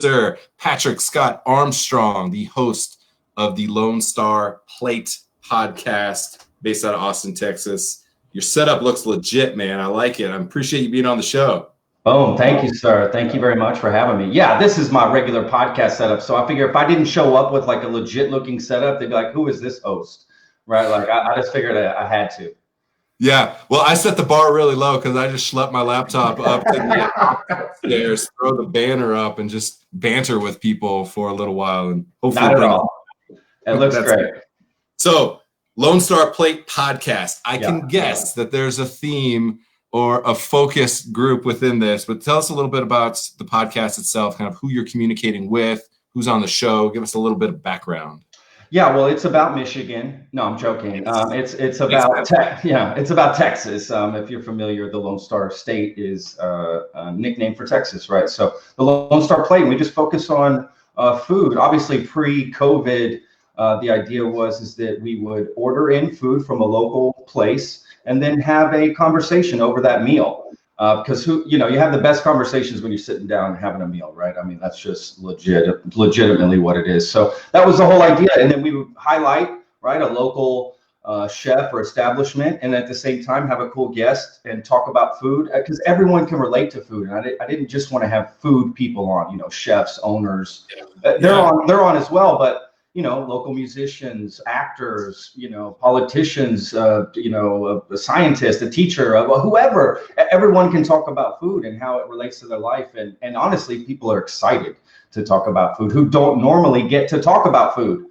Sir Patrick Scott Armstrong, the host of the Lone Star Plate podcast based out of Austin, Texas. Your setup looks legit, man. I like it. I appreciate you being on the show. Boom. Thank you, sir. Thank you very much for having me. Yeah, this is my regular podcast setup. So I figure if I didn't show up with like a legit looking setup, they'd be like, who is this host? Right? Like I just figured I had to. Yeah. Well, I set the bar really low because I just schlepped my laptop up to the upstairs, throw the banner up, and just banter with people for a little while. And hopefully not at all. It looks great. So Lone Star Plate podcast. I can guess that there's a theme or a focus group within this, but tell us a little bit about the podcast itself, kind of who you're communicating with, who's on the show. Give us a little bit of background. Yeah, well, it's about Michigan. No, I'm joking. It's about it's about Texas. If you're familiar, the Lone Star State is a nickname for Texas, right? So the Lone Star Plate, we just focus on food. Obviously, pre-COVID, the idea is that we would order in food from a local place and then have a conversation over that meal. Because you have the best conversations when you're sitting down and having a meal, right? I mean, that's just legitimately what it is. So that was the whole idea. And then we would highlight, right, a local chef or establishment, and at the same time have a cool guest and talk about food, because everyone can relate to food. And I didn't just want to have food people on, chefs, owners. They're on as well, but local musicians, actors, politicians, a scientist, a teacher, whoever, everyone can talk about food and how it relates to their life. And honestly, people are excited to talk about food who don't normally get to talk about food,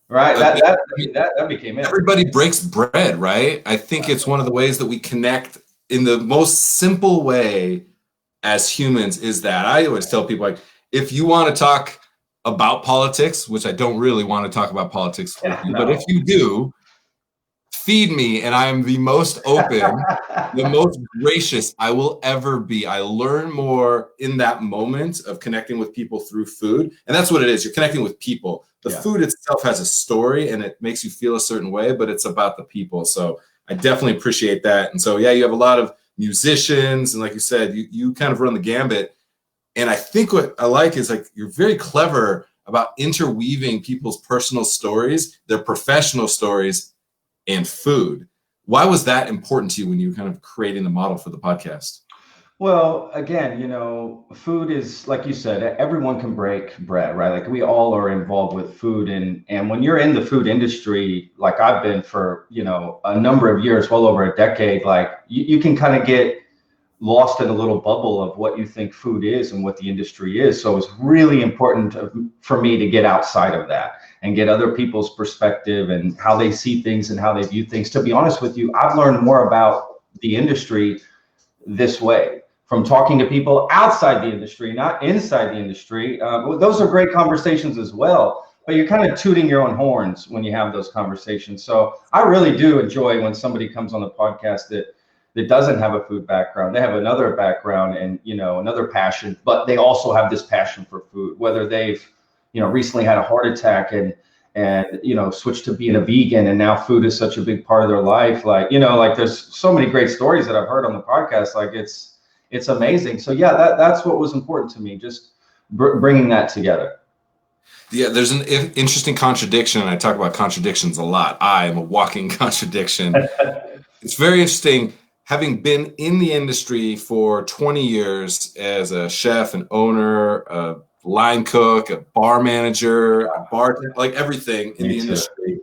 right? That became it. Everybody breaks bread, right? I think it's one of the ways that we connect in the most simple way as humans is that I always tell people, like, if you want to talk about politics, which I don't really want to talk about politics with you, but if you do, feed me and I'm the most open, the most gracious I will ever be. I learn more in that moment of connecting with people through food. And that's what it is. You're connecting with people. The food itself has a story and it makes you feel a certain way, but it's about the people. So I definitely appreciate that. And so, you have a lot of musicians. And like you said, you kind of run the gambit. And I think what I like is, like, you're very clever about interweaving people's personal stories, their professional stories, and food. Why was that important to you when you were kind of creating the model for the podcast? Well, again, food is, like you said, everyone can break bread, right? Like, we all are involved with food. And when you're in the food industry, like I've been for, a number of years, well over a decade, like you can kind of get lost in a little bubble of what you think food is and what the industry is. So it's really important for me to get outside of that and get other people's perspective and how they see things and how they view things. To be honest with you, I've learned more about the industry this way, from talking to people outside the industry, not inside the industry. Those are great conversations as well, but you're kind of tooting your own horns when you have those conversations. So I really do enjoy when somebody comes on the podcast that doesn't have a food background. They have another background and, another passion, but they also have this passion for food, whether they've, recently had a heart attack and switched to being a vegan, and now food is such a big part of their life. Like, there's so many great stories that I've heard on the podcast. Like, it's amazing. So that's what was important to me, just bringing that together. Yeah, there's an interesting contradiction, and I talk about contradictions a lot. I am a walking contradiction. It's very interesting. Having been in the industry for 20 years as a chef, an owner, a line cook, a bar manager, a bartender, like everything in the industry,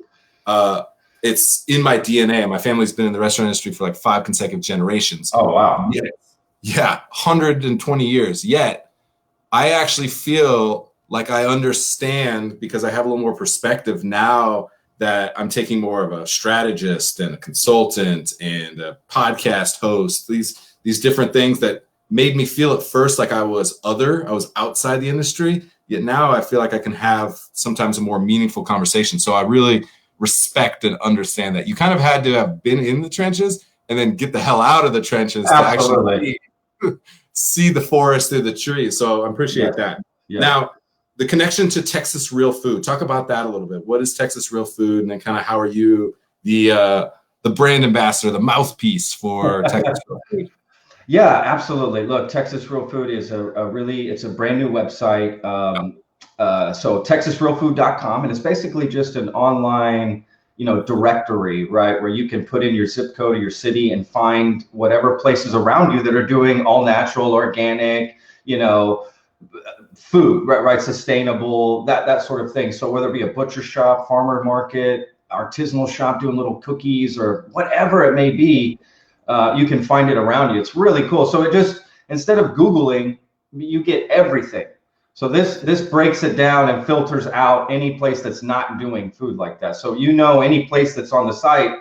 it's in my DNA. My family's been in the restaurant industry for like 5 consecutive generations. Oh, wow. Yeah, 120 years. Yet I actually feel like I understand, because I have a little more perspective now that I'm taking more of a strategist and a consultant and a podcast host, these different things that made me feel at first like I was outside the industry, yet now I feel like I can have sometimes a more meaningful conversation. So I really respect and understand that. You kind of had to have been in the trenches and then get the hell out of the trenches to actually see the forest through the trees. So I appreciate that. Yeah. Now, the connection to Texas Real Food. Talk about that a little bit. What is Texas Real Food, and then kind of how are you the brand ambassador, the mouthpiece for Texas Real Food? Yeah, absolutely. Look, Texas Real Food is it's a brand new website. So texasrealfood.com, and it's basically just an online, directory, right, where you can put in your zip code of your city and find whatever places around you that are doing all natural, organic, food, right, sustainable, that sort of thing. So whether it be a butcher shop, farmer market, artisanal shop doing little cookies or whatever it may be, you can find it around you. It's really cool. So it just, instead of Googling, you get everything. So this breaks it down and filters out any place that's not doing food like that. So any place that's on the site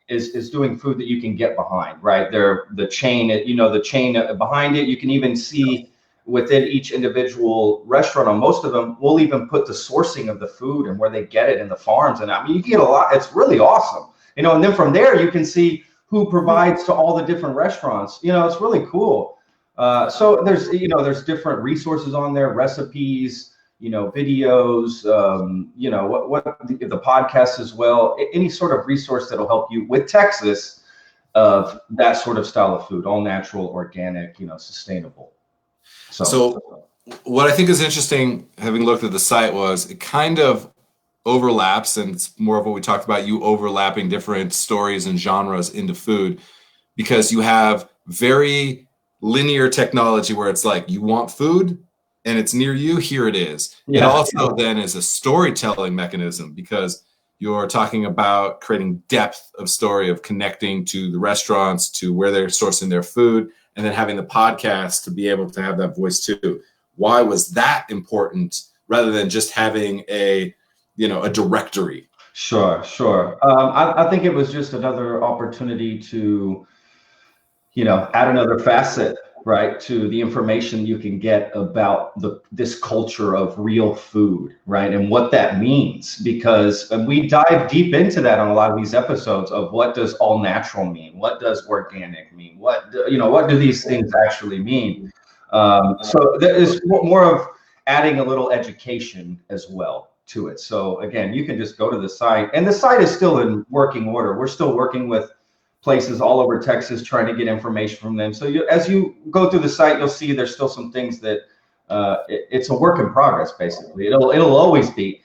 is doing food that you can get behind, right? The chain, the chain behind it. You can even see within each individual restaurant. On most of them, we'll even put the sourcing of the food and where they get it in the farms. And I mean, you get a lot. It's really awesome, and then from there you can see who provides to all the different restaurants. It's really cool. So there's different resources on there, recipes, videos, what the podcast as well, any sort of resource that'll help you with Texas of that sort of style of food, all natural, organic, sustainable. So what I think is interesting, having looked at the site, was it kind of overlaps, and it's more of what we talked about, you overlapping different stories and genres into food, because you have very linear technology where it's like, you want food and it's near you, here it is. Yeah. It also then is a storytelling mechanism, because you're talking about creating depth of story, of connecting to the restaurants, to where they're sourcing their food, and then having the podcast to be able to have that voice too. Why was that important rather than just having a directory? Sure. I think it was just another opportunity to, add another facet, right, to the information you can get about this culture of real food, right, and what that means. Because we dive deep into that on a lot of these episodes of what does all natural mean, what does organic mean, what do these things actually mean. So there is more of adding a little education as well to it. So again, you can just go to the site, and the site is still in working order. We're still working with places all over Texas trying to get information from them. So as you go through the site, you'll see there's still some things that it's a work in progress. Basically, it'll always be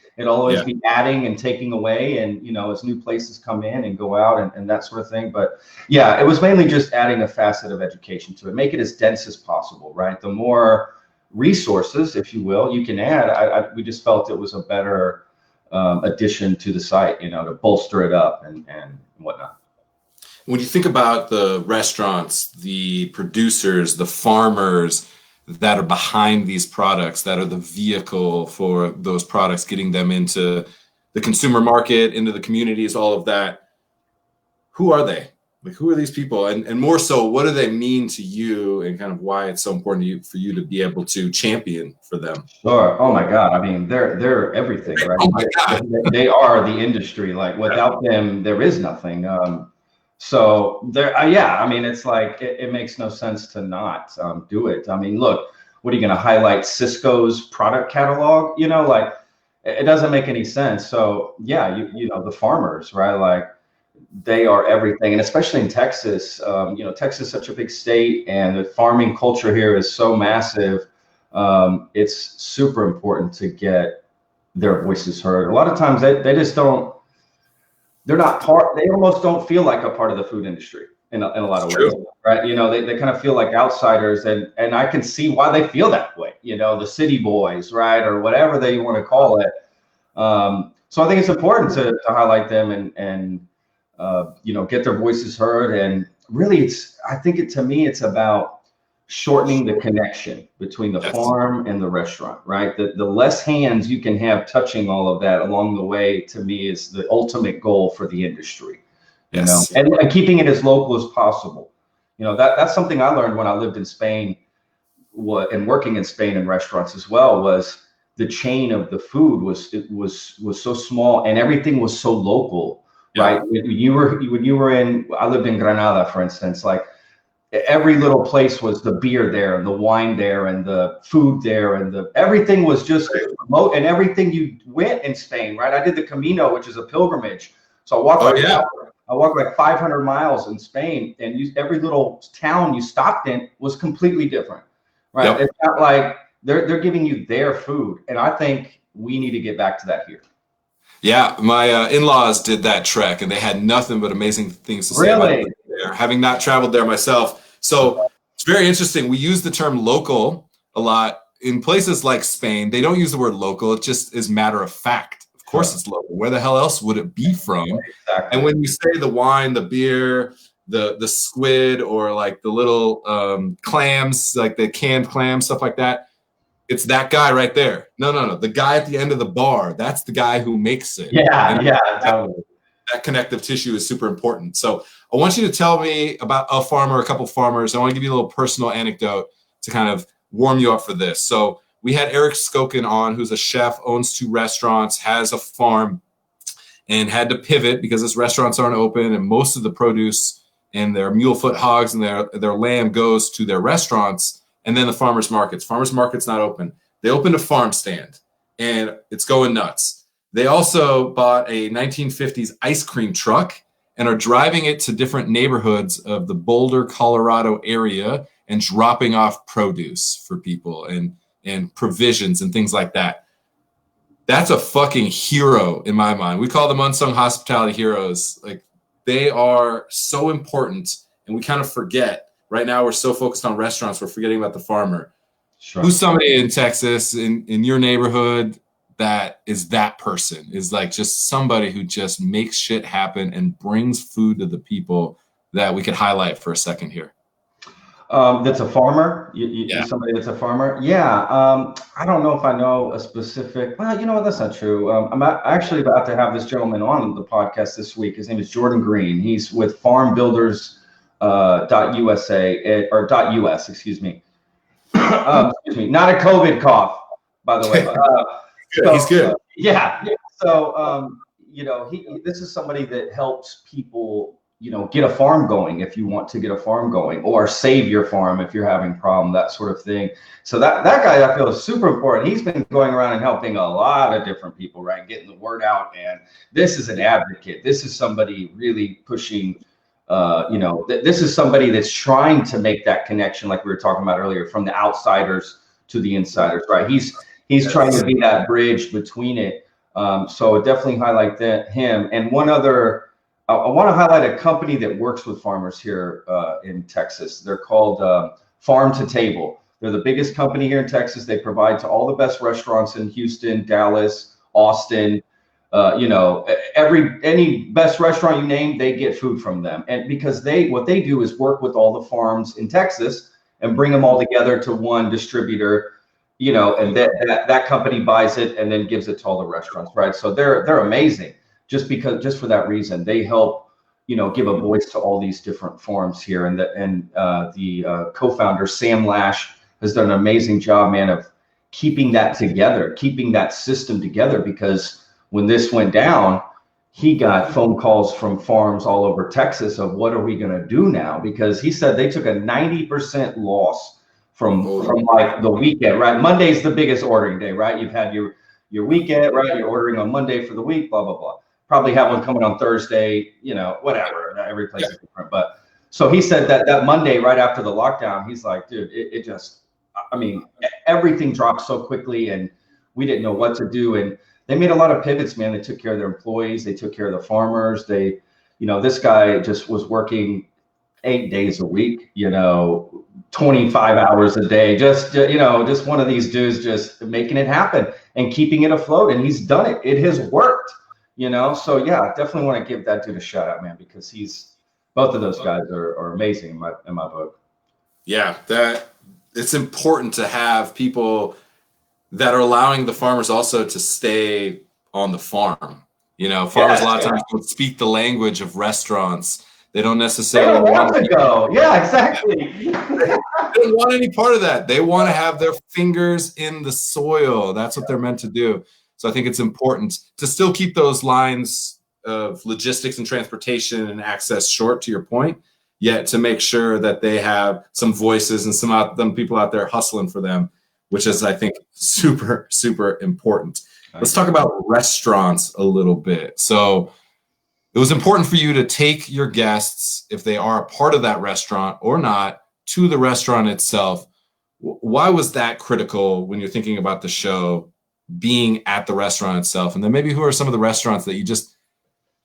adding and taking away, and as new places come in and go out and that sort of thing. But yeah, it was mainly just adding a facet of education to it, make it as dense as possible, right? The more resources, if you will, you can add, we just felt it was a better addition to the site, to bolster it up and whatnot. When you think about the restaurants, the producers, the farmers that are behind these products, that are the vehicle for those products, getting them into the consumer market, into the communities, all of that, who are they? Like, who are these people? And more so, what do they mean to you, and kind of why it's so important for you to be able to champion for them? Sure. Oh my God. I mean, they're everything, right? Oh my God. They are the industry. Like, without them, there is nothing. So there, I mean, it's like, it makes no sense to not do it. I mean, look, what are you going to highlight Cisco's product catalog? Like, it doesn't make any sense. So yeah, the farmers, right? Like, they are everything. And especially in Texas, Texas is such a big state, and the farming culture here is so massive. It's super important to get their voices heard. A lot of times they just don't, they almost don't feel like a part of the food industry in a lot of ways, right? They kind of feel like outsiders, and I can see why they feel that way, the city boys, right? Or whatever they want to call it. So I think it's important to highlight them and get their voices heard. And really, to me, it's about shortening the connection between the farm and the restaurant, right? The less hands you can have touching all of that along the way, to me, is the ultimate goal for the industry, and keeping it as local as possible. That's something I learned when I lived in Spain, and working in Spain in restaurants as well, was the chain of the food was so small, and everything was so local, right? When you were I lived in Granada, for instance, like, every little place was the beer there and the wine there and the food there, and everything was just remote, and everything you went in Spain, right? I did the Camino, which is a pilgrimage. So I I walked like 500 miles in Spain, and every little town you stopped in was completely different, right? Yep. It's not like they're giving you their food, and I think we need to get back to that here. Yeah, my in-laws did that trek, and they had nothing but amazing things to say about Really? it there, having not traveled there myself. So it's very interesting. We use the term local a lot. In places like Spain, they don't use the word local. It just is matter of fact. Of course it's local. Where the hell else would it be from? Exactly. And when you say the wine, the beer, the squid, or like the little clams, like the canned clams, stuff like that, it's that guy right there. No. The guy at the end of the bar, that's the guy who makes it. Yeah, totally. That connective tissue is super important. So I want you to tell me about a farmer, a couple farmers. I want to give you a little personal anecdote to kind of warm you up for this. So we had Eric Skokin on, who's a chef, owns 2 restaurants, has a farm, and had to pivot because his restaurants aren't open, and most of the produce and their mulefoot hogs and their lamb goes to their restaurants. And then the farmers market's not open. They opened a farm stand, and it's going nuts. They also bought a 1950s ice cream truck and are driving it to different neighborhoods of the Boulder, Colorado area and dropping off produce for people and provisions and things like that. That's a fucking hero in my mind. We call them unsung hospitality heroes. Like, they are so important, and we kind of forget. Right now, we're so focused on restaurants, we're forgetting about the farmer. Sure. Who's somebody in Texas, in your neighborhood, that is that person, is like just somebody who just makes shit happen and brings food to the people that we could highlight for a second here? That's a farmer? Somebody that's a farmer? Yeah. I don't know if I know a specific. Well, you know what? That's not true. I'm actually about to have this gentleman on the podcast this week. His name is Jordan Green. He's with Farm Builders .USA or .us, excuse me. Excuse me. Not a COVID cough, by the way. He's good. Yeah. So, this is somebody that helps people, get a farm going if you want to get a farm going, or save your farm if you're having a problem, that sort of thing. So that guy, I feel, is super important. He's been going around and helping a lot of different people, right? Getting the word out. And this is an advocate. This is somebody really pushing, this is somebody that's trying to make that connection, like we were talking about earlier, from the outsiders to the insiders, right? He's trying to be that bridge between it. So I definitely highlight him. And one other, I want to highlight a company that works with farmers here in Texas. They're called Farm to Table. They're the biggest company here in Texas. They provide to all the best restaurants in Houston, Dallas, Austin. Any best restaurant you name, they get food from them. And because what they do is work with all the farms in Texas and bring them all together to one distributor, and that company buys it and then gives it to all the restaurants, right? So they're amazing just for that reason. They help, give a voice to all these different farms here. And the co-founder, Sam Lash, has done an amazing job, man, of keeping that together, keeping that system together, because when this went down, he got phone calls from farms all over Texas of what are we going to do now? Because he said they took a 90% loss from like the weekend, right? Monday's the biggest ordering day, right? You've had your weekend, right? You're ordering on Monday for the week, blah, blah, blah. Probably have one coming on Thursday, whatever. Every place is different. But so he said that Monday, right after the lockdown, he's like, dude, it just, everything dropped so quickly and we didn't know what to do. And they made a lot of pivots, man. They took care of their employees. They took care of the farmers. This guy just was working 8 days a week, 25 hours a day, just one of these dudes just making it happen and keeping it afloat. And he's done it. It has worked, So yeah, I definitely want to give that dude a shout out, man, because both of those guys are amazing in my book. Yeah, it's important to have people that are allowing the farmers also to stay on the farm. Farmers a lot of times don't speak the language of restaurants. They don't necessarily want to go. Yeah, exactly. They don't want any part of that. They want to have their fingers in the soil. That's what they're meant to do. So I think it's important to still keep those lines of logistics and transportation and access short, to your point, yet to make sure that they have some voices and some people out there hustling for them, which is, I think, super, super important. Let's talk about restaurants a little bit. So it was important for you to take your guests, if they are a part of that restaurant or not, to the restaurant itself. Why was that critical when you're thinking about the show being at the restaurant itself? And then maybe who are some of the restaurants that you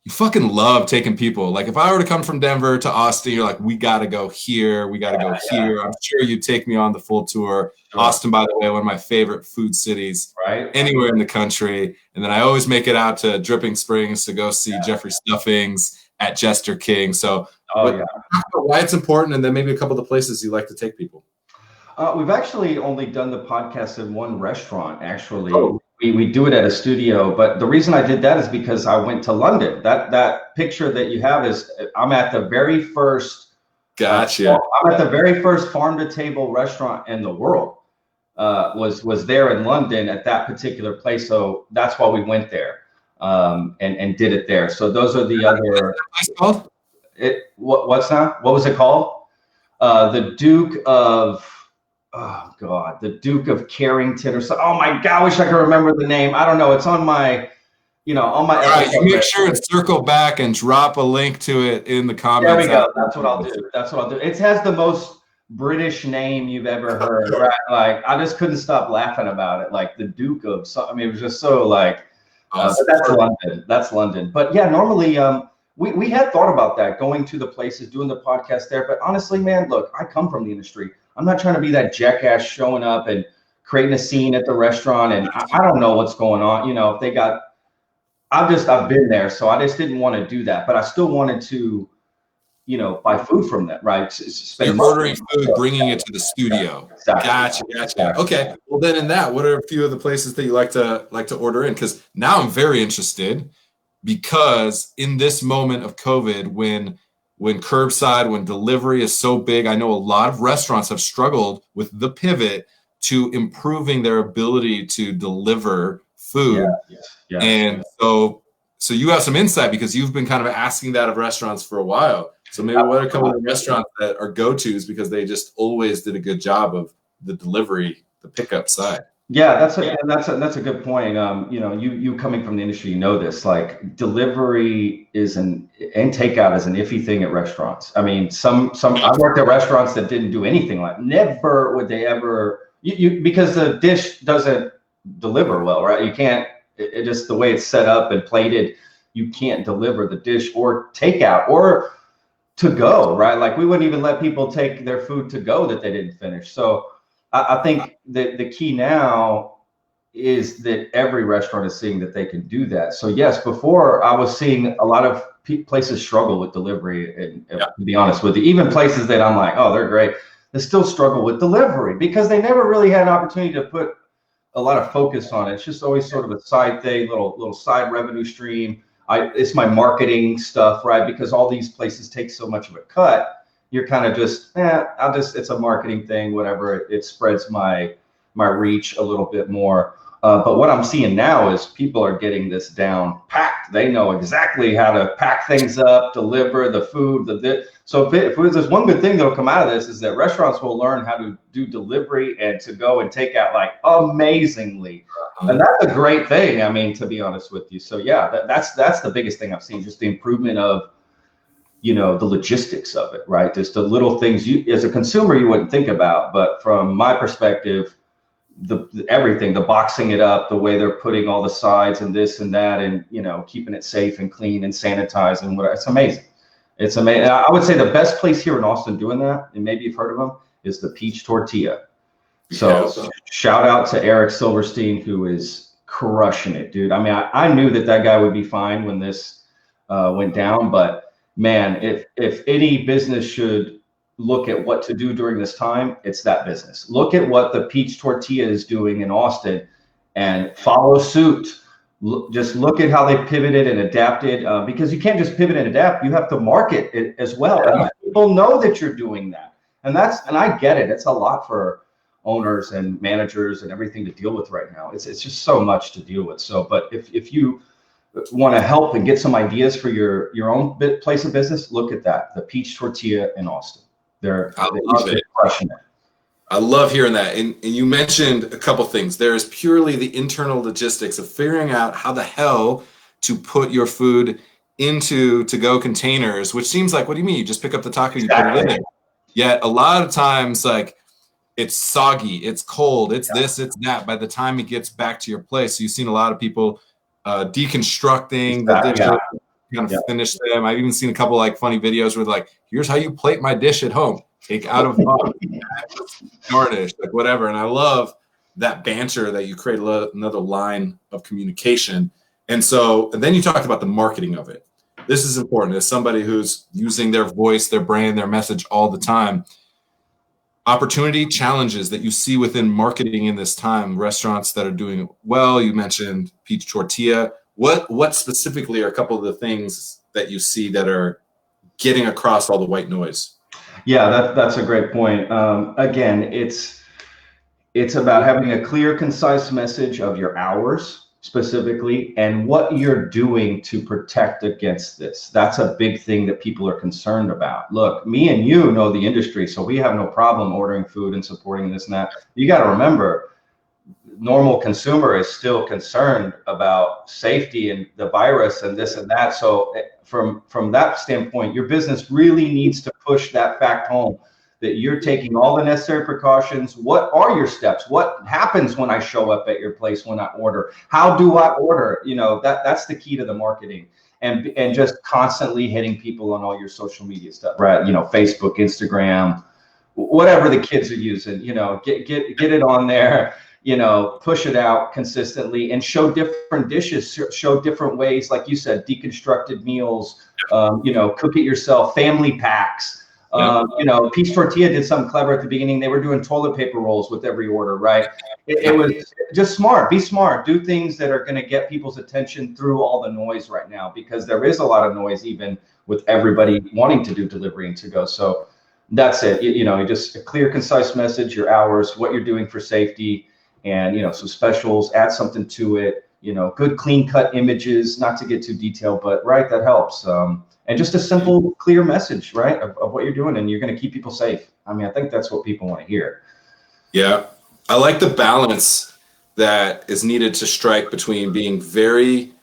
fucking love taking people? Like if I were to come from Denver to Austin, you're like, we got to go here. We got to go here. I'm sure you'd take me on the full tour. Sure. Austin, by the way, one of my favorite food cities anywhere in the country. And then I always make it out to Dripping Springs to go see Jeffrey Stuffings at Jester King. So why it's important, and then maybe a couple of the places you like to take people. We've actually only done the podcast in one restaurant, actually. Oh. We do it at a studio, but the reason I did that is because I went to London. That picture that you have is I'm at the very first. Gotcha. I'm at the very first farm to table restaurant in the world. Was there in London at that particular place, so that's why we went there and did it there. So those are the other. What's it called? What's that? What was it called? The Duke of. Oh God, the Duke of Carrington or so. Oh my God, I wish I could remember the name. I don't know. It's on my, on my. All right, you make sure and circle back and drop a link to it in the comments. There we go. That's what I'll do. It has the most British name you've ever heard, right? Like I just couldn't stop laughing about it. Like the Duke of. I mean, it was just so like. But that's London. That's London. But yeah, normally we had thought about that, going to the places, doing the podcast there. But honestly, man, look, I come from the industry. I'm not trying to be that jackass showing up and creating a scene at the restaurant. And I don't know what's going on. If they got, I've been there. So I just didn't want to do that, but I still wanted to, buy food from them, right? You're ordering food, bringing it to the studio. Exactly. Gotcha. Okay. Well, then in that, what are a few of the places that you like to order in? Because now I'm very interested, because in this moment of COVID, when curbside, when delivery is so big, I know a lot of restaurants have struggled with the pivot to improving their ability to deliver food. Yeah. And so you have some insight, because you've been kind of asking that of restaurants for a while. So maybe what are a couple of the restaurants that are go-tos because they just always did a good job of the delivery, the pickup side? Yeah, that's a good point. You coming from the industry, this, like delivery and takeout is an iffy thing at restaurants. I mean, some I've worked at restaurants that didn't do anything like, never would they ever, because the dish doesn't deliver well, right? You can't, it just the way it's set up and plated, you can't deliver the dish or takeout or to go, right? Like we wouldn't even let people take their food to go that they didn't finish. So I think that the key now is that every restaurant is seeing that they can do that. So yes, before I was seeing a lot of places struggle with delivery, and to be honest with you, even places that I'm like, oh, they're great, they still struggle with delivery because they never really had an opportunity to put a lot of focus on it. It's just always sort of a side thing, little side revenue stream. It's my marketing stuff, right? Because all these places take so much of a cut. You're kind of just, it's a marketing thing, whatever. It spreads my reach a little bit more. But what I'm seeing now is people are getting this down packed. They know exactly how to pack things up, deliver the food. So if there's one good thing that'll come out of this, is that restaurants will learn how to do delivery and to go and take out like amazingly. And that's a great thing. I mean, to be honest with you. So yeah, that's the biggest thing I've seen, just the improvement of, the logistics of it, right? Just the little things you, as a consumer, you wouldn't think about. But from my perspective, everything, the boxing it up, the way they're putting all the sides and this and that, and, keeping it safe and clean and sanitized and whatever. It's amazing. It's amazing. I would say the best place here in Austin doing that, and maybe you've heard of them, is the Peach Tortilla. So shout out to Eric Silverstein, who is crushing it, dude. I mean, I knew that guy would be fine when this went down, but man, if any business should look at what to do during this time, it's that business. Look at what the Peach Tortilla is doing in Austin and follow suit. Just look at how they pivoted and adapted, because you can't just pivot and adapt. You have to market it as well. Yeah. And people know that you're doing that. And I get it. It's a lot for owners and managers and everything to deal with right now. It's just so much to deal with. So, but if you want to help and get some ideas for your own place of business, look at that. The Peach Tortilla in Austin. They're crushing it. I love hearing that. And you mentioned a couple things. There is purely the internal logistics of figuring out how the hell to put your food into to-go containers, which seems like, what do you mean? You just pick up the taco, you put it in Exactly. there. Yet a lot of times, like, it's soggy, it's cold, it's Yeah. this, it's that. By the time it gets back to your place, you've seen a lot of people deconstructing the Exactly. dishes, Yeah. kind Yeah. of finish them. I've even seen a couple like funny videos where like, here's how you plate my dish at home. Take out of box, garnish, like whatever. And I love that banter that you create another line of communication. And then you talked about the marketing of it. This is important as somebody who's using their voice, their brand, their message all the time. Opportunity challenges that you see within marketing in this time, restaurants that are doing well. You mentioned peach tortilla. What specifically are a couple of the things that you see that are getting across all the white noise? Yeah, that's a great point. Again, it's about having a clear, concise message of your hours specifically and what you're doing to protect against this. That's a big thing that people are concerned about. Look, me and you know the industry, so we have no problem ordering food and supporting this and that. You got to remember, normal consumer is still concerned about safety and the virus and this and that. So from that standpoint, your business really needs to push that fact home that you're taking all the necessary precautions. What are your steps? What happens when I show up at your place when I order? How do I order? You know, that's the key to the marketing. And just constantly hitting people on all your social media stuff, right? You know, Facebook, Instagram, whatever the kids are using, you know, get it on there, you know, push it out consistently and show different dishes, show different ways, like you said, deconstructed meals, you know, cook it yourself, family packs. You know, Peach Tortilla did something clever at the beginning. They were doing toilet paper rolls with every order, right? It was just smart. Be smart. Do things that are going to get people's attention through all the noise right now, because there is a lot of noise even with everybody wanting to do delivery and to go. So that's it. You know, just a clear, concise message, your hours, what you're doing for safety, and, you know, some specials, add something to it, you know, good clean cut images, not to get too detailed, but right, that helps. And just a simple, clear message, right, of what you're doing, and you're going to keep people safe. I mean, I think that's what people want to hear. Yeah. I like the balance that is needed to strike between being very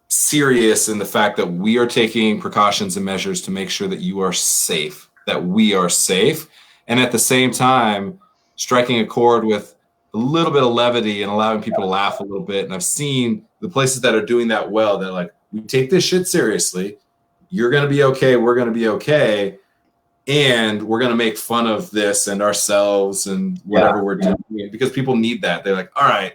serious in the fact that we are taking precautions and measures to make sure that you are safe, that we are safe, and at the same time striking a chord with a little bit of levity and allowing people to laugh a little bit. And I've seen the places that are doing that well. They're like, we take this shit seriously. You're going to be okay. We're going to be okay. And we're going to make fun of this and ourselves and whatever we're doing, because people need that. They're like, all right,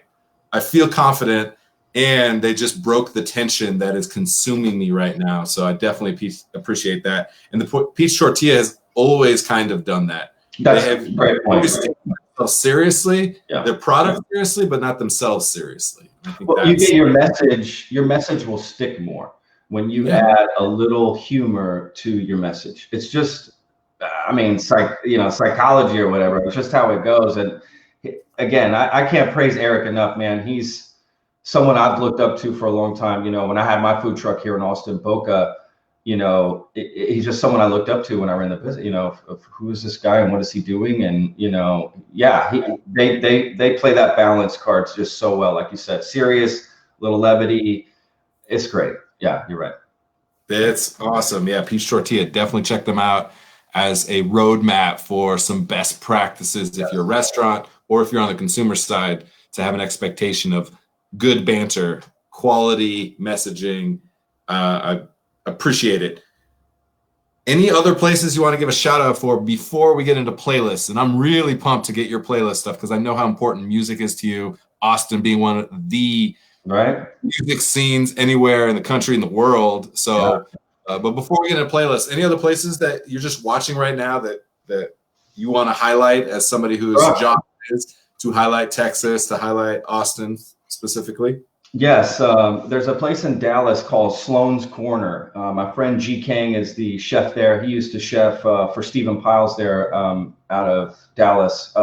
I feel confident. And they just broke the tension that is consuming me right now. So I definitely appreciate that. And the Peach Tortilla has always kind of done that. That's they have a great point. always taken themselves seriously, their product seriously, but not themselves seriously. I think well, you get your message will stick more when you add a little humor to your message. It's just, I mean, psychology or whatever. It's just how it goes. And again, I can't praise Eric enough, man. He's someone I've looked up to for a long time. You know, when I had my food truck here in Austin, Boca, you know, he's just someone I looked up to when I ran the business. You know, of who is this guy and what is he doing? And, you know, they play that balance card just so well. Like you said, serious, little levity. It's great. Yeah, you're right. It's awesome. Yeah, Peach Tortilla, definitely check them out as a roadmap for some best practices if you're a restaurant or if you're on the consumer side, to have an expectation of good banter, quality messaging. I appreciate it. Any other places you want to give a shout out for before we get into playlists? And I'm really pumped to get your playlist stuff because I know how important music is to you. Austin being one of the music scenes anywhere in the country, in the world. So, but before we get into playlists, any other places that you're just watching right now that you want to highlight as somebody whose job is to highlight Texas, to highlight Austin specifically? Yes, there's a place in Dallas called Sloan's Corner. My friend G. Kang is the chef there. He used to chef for Stephen Piles there out of Dallas.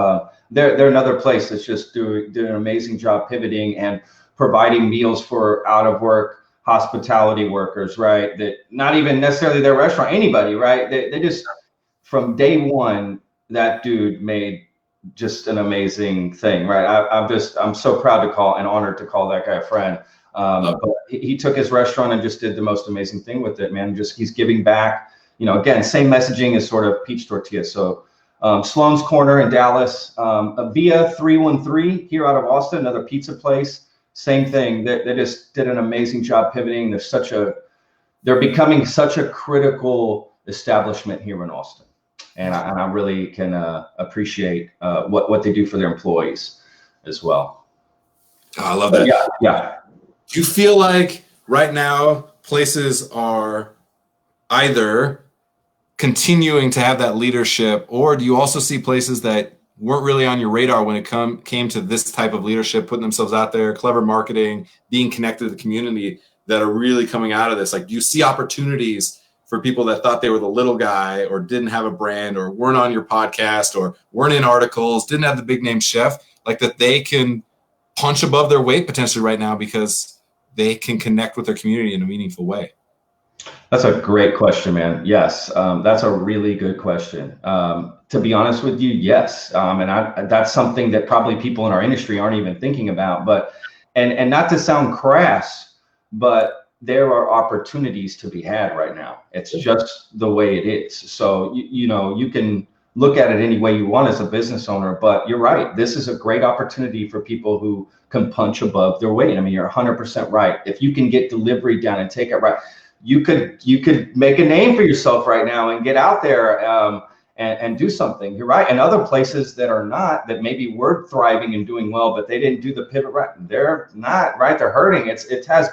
They're another place that's just doing an amazing job pivoting and providing meals for out of work hospitality workers, right? That not even necessarily their restaurant, anybody, right? They just, from day one, that dude made just an amazing thing, right? I'm so proud to call and honored to call that guy a friend. But he took his restaurant and just did the most amazing thing with it, man. Just he's giving back. Again, same messaging as sort of Peach Tortilla. So Sloan's Corner in Dallas, Via 313 here out of Austin, another pizza place. Same thing. They just did an amazing job pivoting. They're becoming such a critical establishment here in Austin, and I really can appreciate what they do for their employees as well. Oh, I love that. Yeah. Do you feel like right now places are either continuing to have that leadership, or do you also see places that weren't really on your radar when it came to this type of leadership, putting themselves out there, clever marketing, being connected to the community, that are really coming out of this? Like, do you see opportunities for people that thought they were the little guy or didn't have a brand or weren't on your podcast or weren't in articles, didn't have the big name chef, like that they can punch above their weight potentially right now because they can connect with their community in a meaningful way? That's a great question, man. Yes, that's a really good question. To be honest with you, yes. And that's something that probably people in our industry aren't even thinking about. But, and not to sound crass, but there are opportunities to be had right now. It's just the way it is. So, you can look at it any way you want as a business owner, but you're right. This is a great opportunity for people who can punch above their weight. I mean, you're 100% right. If you can get delivery down and take it right, you could make a name for yourself right now and get out there and do something. You're right. And other places that are not, that maybe were thriving and doing well, but they didn't do the pivot right, they're not right. They're hurting. It has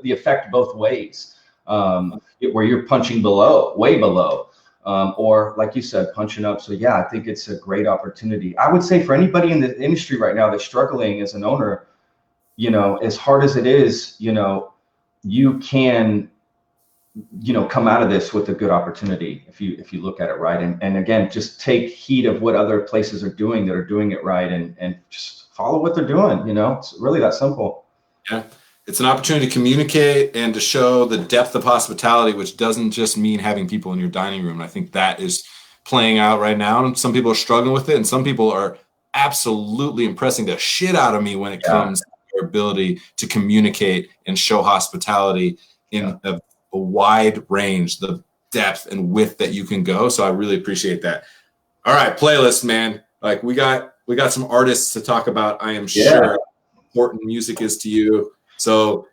the effect both ways, where you're punching way below, or like you said, punching up. So yeah, I think it's a great opportunity. I would say for anybody in the industry right now that's struggling as an owner, as hard as it is, you can come out of this with a good opportunity if you look at it right. And again, just take heed of what other places are doing that are doing it right, and just follow what they're doing. It's really that simple. Yeah. It's an opportunity to communicate and to show the depth of hospitality, which doesn't just mean having people in your dining room. I think that is playing out right now. And some people are struggling with it, and some people are absolutely impressing the shit out of me when it comes to their ability to communicate and show hospitality in a wide range, the depth and width that you can go. So I really appreciate that. All right, playlist, man. Like we got some artists to talk about. I am sure how important music is to you. So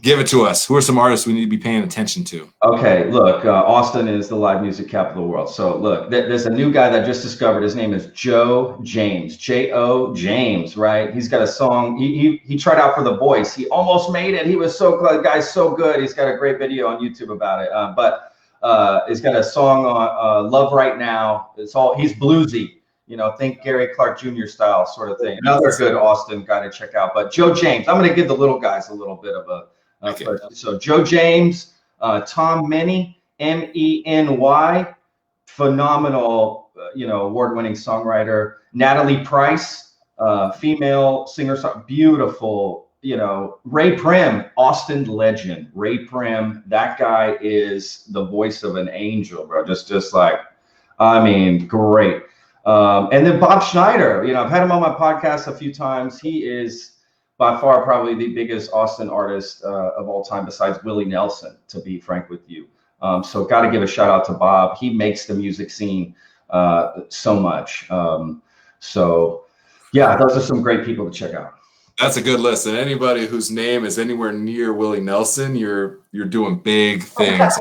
give it to us. Who are some artists we need to be paying attention to? Okay, look, Austin is the live music capital of the world. So look, there's a new guy that I just discovered. His name is Joe James, J-O James, right? He's got a song. He tried out for The Voice. He almost made it. He was so good. The guy's so good. He's got a great video on YouTube about it. But he's got a song on Love Right Now. He's bluesy. Think Gary Clark Jr. style sort of thing. Another good Austin guy to check out. But Joe James, I'm going to give the little guys a little bit of a so Joe James, Tom Meny, Meny, phenomenal, award-winning songwriter. Natalie Price, female singer, beautiful. Ray Prim, Austin legend. Ray Prim, that guy is the voice of an angel, bro. Just like, I mean, great. And then Bob Schneider, I've had him on my podcast a few times. He is by far probably the biggest Austin artist of all time, besides Willie Nelson, to be frank with you. So got to give a shout out to Bob. He makes the music scene so much. So yeah, those are some great people to check out. That's a good list. And anybody whose name is anywhere near Willie Nelson, you're doing big things.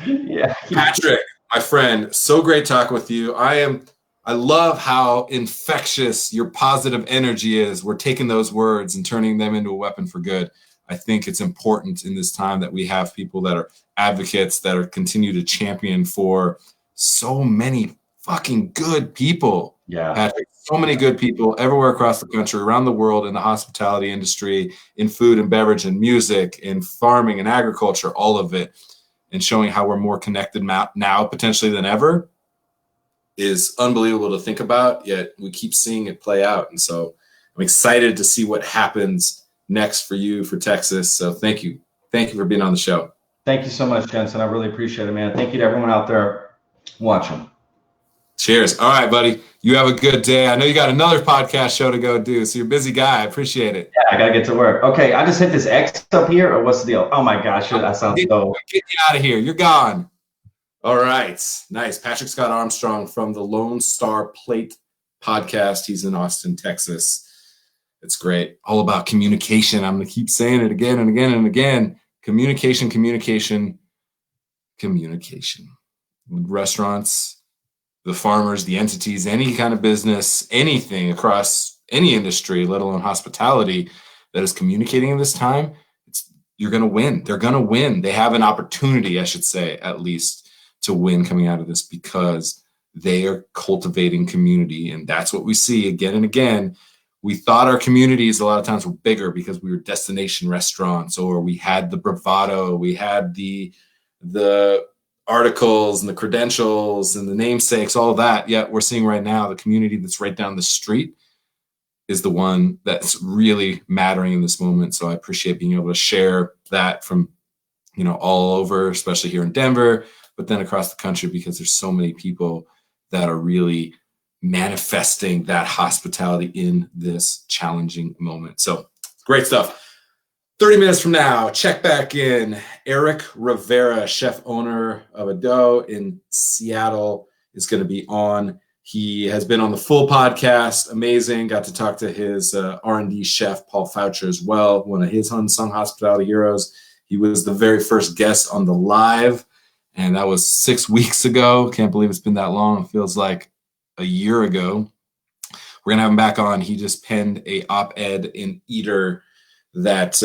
Yeah, Patrick, my friend, so great talking with you. I love how infectious your positive energy is. We're taking those words and turning them into a weapon for good. I think it's important in this time that we have people that are advocates, that are continue to champion for so many fucking good people. Yeah. Patrick, so many good people everywhere across the country, around the world, in the hospitality industry, in food and beverage and music, in farming and agriculture, all of it, and showing how we're more connected now potentially than ever is unbelievable to think about, yet we keep seeing it play out. And so I'm excited to see what happens next for you, for Texas. So thank you. Thank you for being on the show. Thank you so much, Jensen. I really appreciate it, man. Thank you to everyone out there watching. Cheers. All right, buddy. You have a good day. I know you got another podcast show to go do, so you're a busy guy. I appreciate it. Yeah, I gotta get to work. Okay, I just hit this X up here, or what's the deal? Oh my gosh, that sounds so. Get you out of here. You're gone. All right. Nice. Patrick Scott Armstrong from the Lone Star Plate podcast. He's in Austin, Texas. It's great. All about communication. I'm going to keep saying it again and again and again. Communication, communication, communication. Restaurants, the farmers, the entities, any kind of business, anything across any industry, let alone hospitality, that is communicating in this time, you're going to win. They're going to win. They have an opportunity, I should say, at least, to win coming out of this because they are cultivating community. And that's what we see again and again. We thought our communities a lot of times were bigger because we were destination restaurants, or we had the bravado, we had the articles and the credentials and the namesakes, all of that. Yet we're seeing right now the community that's right down the street is the one that's really mattering in this moment. So I appreciate being able to share that from, all over, especially here in Denver, but then across the country, because there's so many people that are really manifesting that hospitality in this challenging moment. So great stuff. 30 minutes from now, check back in. Eric Rivera, chef owner of Ado in Seattle, is going to be on. He has been on the full podcast. Amazing. Got to talk to his R&D chef, Paul Foucher, as well, one of his unsung hospitality heroes. He was the very first guest on the live, and that was 6 weeks ago. Can't believe it's been that long. It feels like a year ago. We're going to have him back on. He just penned a op-ed in Eater that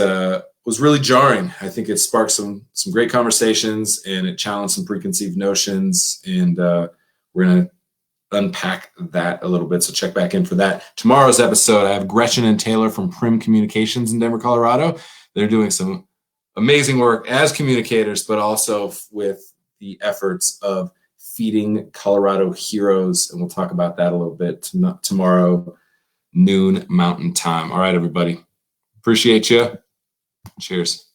was really jarring. I think it sparked some great conversations, and it challenged some preconceived notions, and we're going to unpack that a little bit. So check back in for that. Tomorrow's episode, I have Gretchen and Taylor from Prim Communications in Denver, Colorado. They're doing some amazing work as communicators, but also with the efforts of feeding Colorado heroes. And we'll talk about that a little bit tomorrow, noon Mountain Time. All right, everybody. Appreciate you. Cheers.